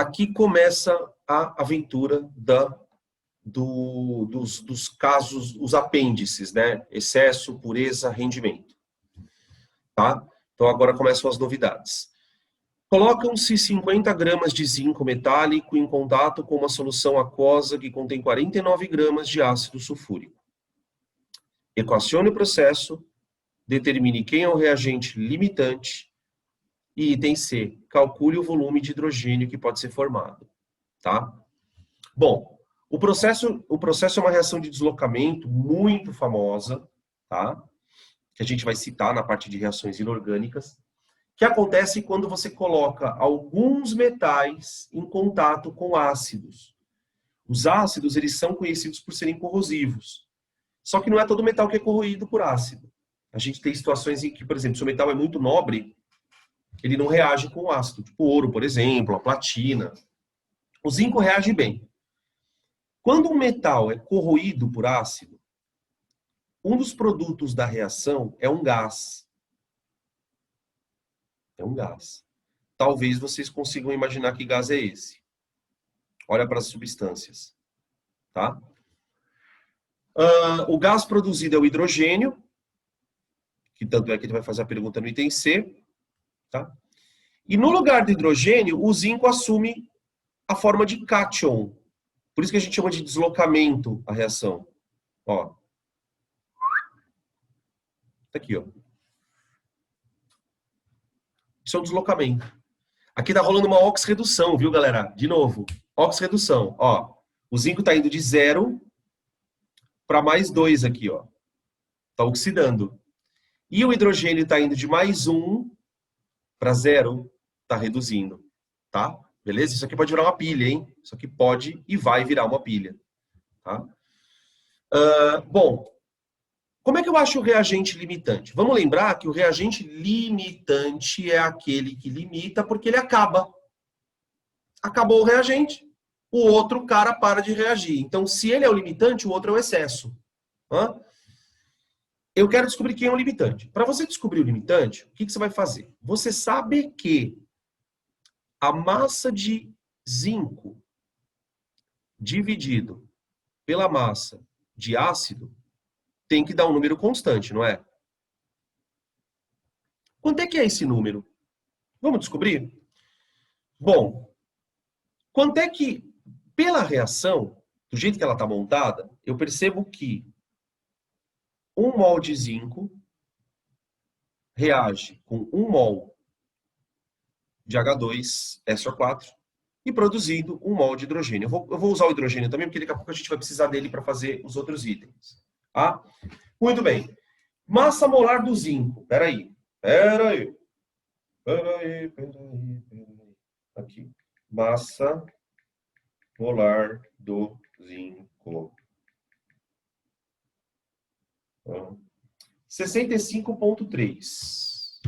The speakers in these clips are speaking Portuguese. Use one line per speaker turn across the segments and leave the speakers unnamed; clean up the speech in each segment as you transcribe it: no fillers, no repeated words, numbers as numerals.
aqui começa a aventura dos casos, os apêndices, né? Excesso, pureza, rendimento. Tá? Então agora começam as novidades. Colocam-se 50 gramas de zinco metálico em contato com uma solução aquosa que contém 49 gramas de ácido sulfúrico. Equacione o processo, determine quem é o reagente limitante e item C, calcule o volume de hidrogênio que pode ser formado. Tá? Bom, o processo é uma reação de deslocamento muito famosa, tá? Que a gente vai citar na parte de reações inorgânicas, que acontece quando você coloca alguns metais em contato com ácidos. Os ácidos, eles são conhecidos por serem corrosivos. Só que não é todo metal que é corroído por ácido. A gente tem situações em que, por exemplo, se o metal é muito nobre, ele não reage com o ácido. Tipo ouro, por exemplo, a platina. O zinco reage bem. Quando um metal é corroído por ácido, um dos produtos da reação é um gás. É um gás. Talvez vocês consigam imaginar que gás é esse. Olha para as substâncias. Tá? O gás produzido é o hidrogênio, que tanto é que ele vai fazer a pergunta no item C. Tá? E no lugar do hidrogênio, o zinco assume a forma de cátion. Por isso que a gente chama de deslocamento a reação. Ó. Tá aqui, ó. Isso é um deslocamento. Aqui tá rolando uma oxirredução, viu, galera? De novo, oxirredução. Ó, o zinco tá indo de 0 para mais 2 aqui, ó. Tá oxidando. E o hidrogênio tá indo de mais 1 para 0, tá reduzindo. Tá? Beleza? Isso aqui pode virar uma pilha, hein? Isso aqui pode e vai virar uma pilha. Tá? Bom, como é que eu acho o reagente limitante? Vamos lembrar que o reagente limitante é aquele que limita porque ele acaba. Acabou o reagente, o outro cara para de reagir. Então, se ele é o limitante, o outro é o excesso. Eu quero descobrir quem é o limitante. Para você descobrir o limitante, o que você vai fazer? Você sabe que a massa de zinco dividido pela massa de ácido tem que dar um número constante, não é? Quanto é que é esse número? Vamos descobrir? Bom, quanto é que, pela reação, do jeito que ela está montada, eu percebo que 1 mol de zinco reage com 1 mol de H2SO4 e produzindo 1 mol de hidrogênio. Eu vou usar o hidrogênio também, porque daqui a pouco a gente vai precisar dele para fazer os outros itens. Tá? Muito bem. Massa molar do zinco. Peraí. Aqui. Massa molar do zinco. 65,3.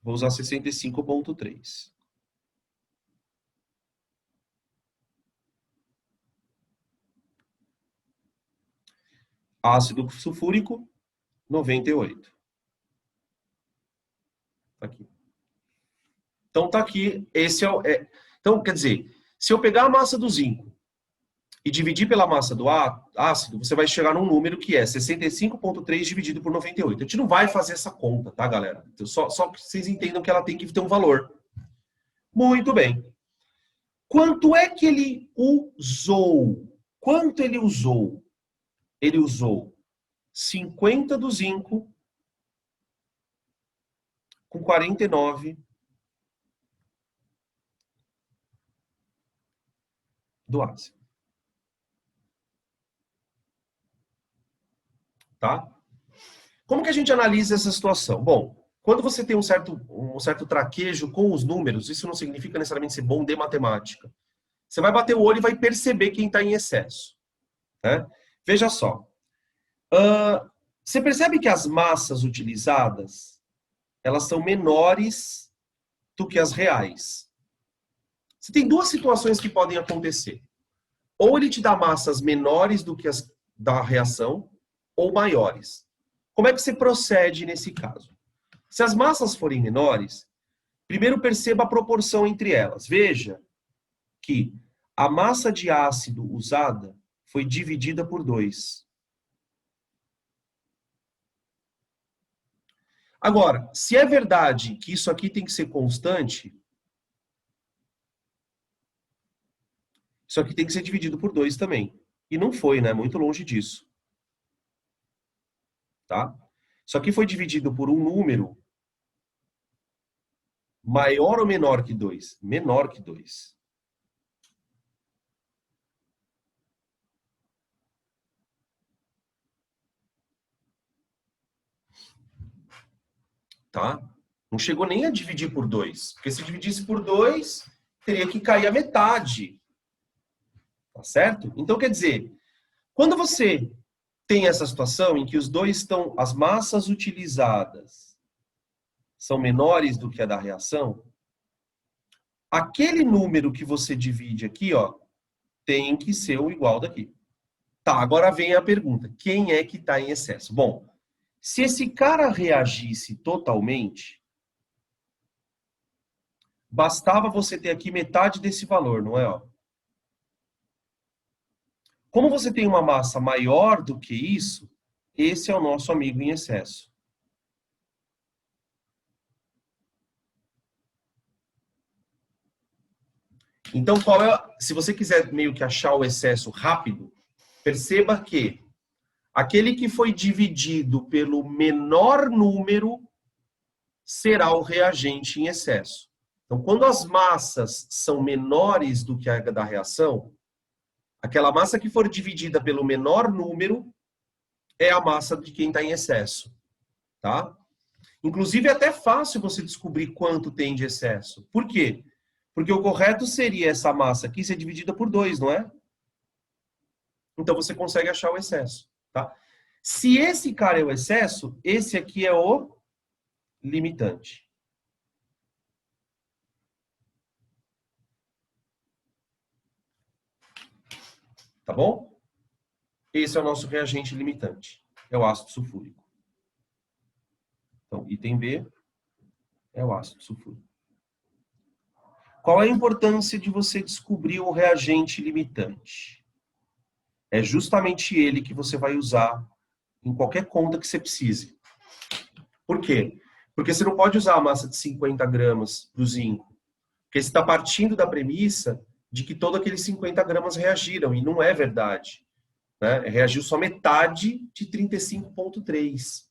Vou usar 65,3. Ácido sulfúrico, 98. Tá aqui. Então, tá aqui. Esse então, quer dizer, se eu pegar a massa do zinco e dividir pela massa do ácido, você vai chegar num número que é 65,3 dividido por 98. A gente não vai fazer essa conta, tá, galera? Então, só que vocês entendam que ela tem que ter um valor. Muito bem. Quanto é que ele usou? Quanto ele usou? Ele usou 50 do zinco com 49 do ácido. Tá? Como que a gente analisa essa situação? Bom, quando você tem um certo traquejo com os números, isso não significa necessariamente ser bom de matemática. Você vai bater o olho e vai perceber quem está em excesso. Né? Veja só. Você percebe que as massas utilizadas, elas são menores do que as reais. Você tem duas situações que podem acontecer. Ou ele te dá massas menores do que as da reação, ou maiores. Como é que você procede nesse caso? Se as massas forem menores, Primeiro perceba a proporção entre elas. Veja que a massa de ácido usada foi dividida por 2. Agora, se é verdade que isso aqui tem que ser constante, isso aqui tem que ser dividido por 2 também. E não foi, né? Muito longe disso. Tá? Isso aqui foi dividido por um número maior ou menor que 2? Menor que 2. Tá? Não chegou nem a dividir por 2. Porque se dividisse por 2, teria que cair a metade. Tá certo? Então, quer dizer, quando você tem essa situação em que os dois estão, as massas utilizadas são menores do que a da reação, aquele número que você divide aqui, ó, tem que ser o igual daqui. Tá, agora vem a pergunta, quem é que está em excesso? Bom, se esse cara reagisse totalmente, bastava você ter aqui metade desse valor, não é? Ó? Como você tem uma massa maior do que isso, esse é o nosso amigo em excesso. Então, se você quiser meio que achar o excesso rápido, perceba que aquele que foi dividido pelo menor número será o reagente em excesso. Então, quando as massas são menores do que a da reação, aquela massa que for dividida pelo menor número é a massa de quem está em excesso. Tá? Inclusive, é até fácil você descobrir quanto tem de excesso. Por quê? Porque o correto seria essa massa aqui ser dividida por 2, não é? Então, você consegue achar o excesso. Tá? Se esse cara é o excesso, esse aqui é o limitante. Tá bom? Esse é o nosso reagente limitante. É o ácido sulfúrico. Então, item B é o ácido sulfúrico. Qual é a importância de você descobrir o reagente limitante? É justamente ele que você vai usar em qualquer conta que você precise. Por quê? Porque você não pode usar a massa de 50 gramas para o zinco. Porque você está partindo da premissa de que todos aqueles 50 gramas reagiram, e não é verdade. Né? Reagiu só metade de 35,3.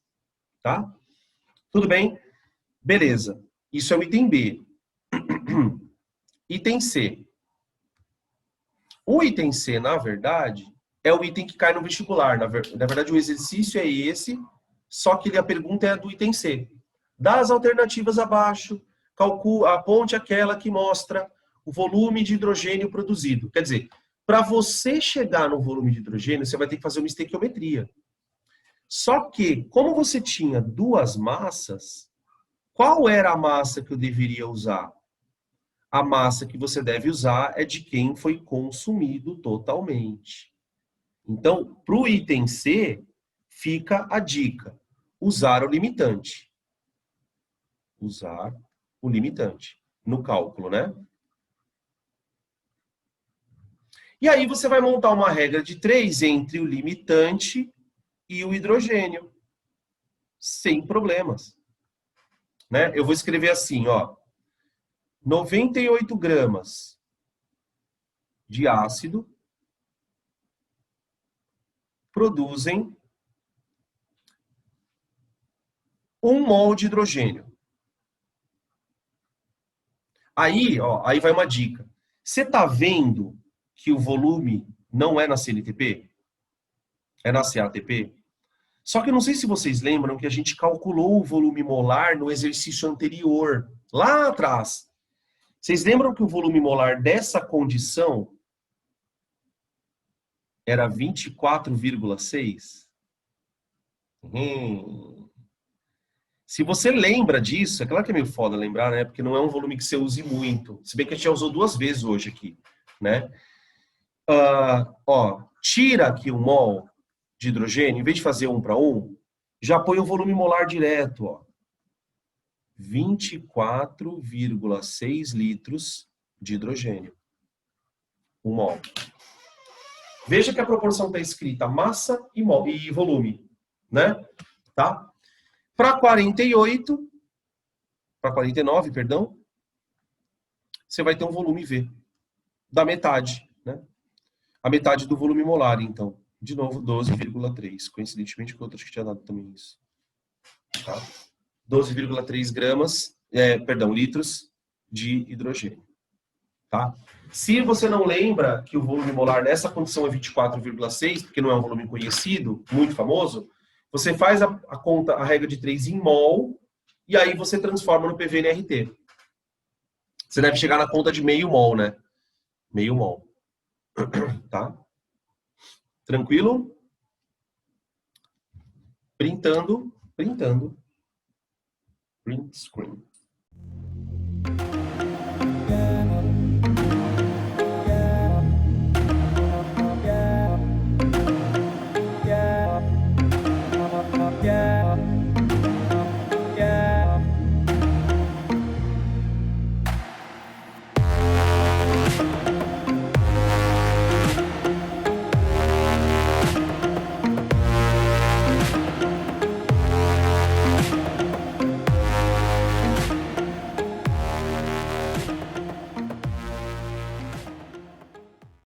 Tá? Tudo bem? Beleza. Isso é o item B. Item C. O item C, na verdade, é o item que cai no vestibular. Na verdade, o exercício é esse, só que a pergunta é do item C. Das alternativas abaixo, aponte aquela que mostra o volume de hidrogênio produzido. Quer dizer, para você chegar no volume de hidrogênio, você vai ter que fazer uma estequiometria. Só que, como você tinha duas massas, qual era a massa que eu deveria usar? A massa que você deve usar é de quem foi consumido totalmente. Então, para o item C, fica a dica: usar o limitante. Usar o limitante no cálculo, né? E aí você vai montar uma regra de 3 entre o limitante e o hidrogênio, sem problemas. Né? Eu vou escrever assim, ó, 98 gramas de ácido produzem 1 mol de hidrogênio. Aí, ó, aí vai uma dica. Você está vendo que o volume não é na CNTP? É na CATP? Só que eu não sei se vocês lembram que a gente calculou o volume molar no exercício anterior, lá atrás. Vocês lembram que o volume molar dessa condição era 24,6? Se você lembra disso, é claro que é meio foda lembrar, né? Porque não é um volume que você use muito. Se bem que a gente já usou 2 vezes hoje aqui, né? Ó, tira aqui o mol de hidrogênio, em vez de fazer 1 para 1, já põe o volume molar direto, ó. 24,6 litros de hidrogênio. 1 mol. Veja que a proporção está escrita massa e volume, né? Tá? Para 49, perdão, você vai ter um volume V da metade, né? A metade do volume molar, então. De novo, 12,3. Coincidentemente com outras que tinha dado também isso. Tá? 12,3 litros de hidrogênio. Tá? Se você não lembra que o volume molar nessa condição é 24,6, porque não é um volume conhecido, muito famoso, você faz a conta, a regra de 3 em mol, e aí você transforma no PV-NRT. Você deve chegar na conta de meio mol, né? Meio mol. Tá? Tranquilo? Printando. Print screen.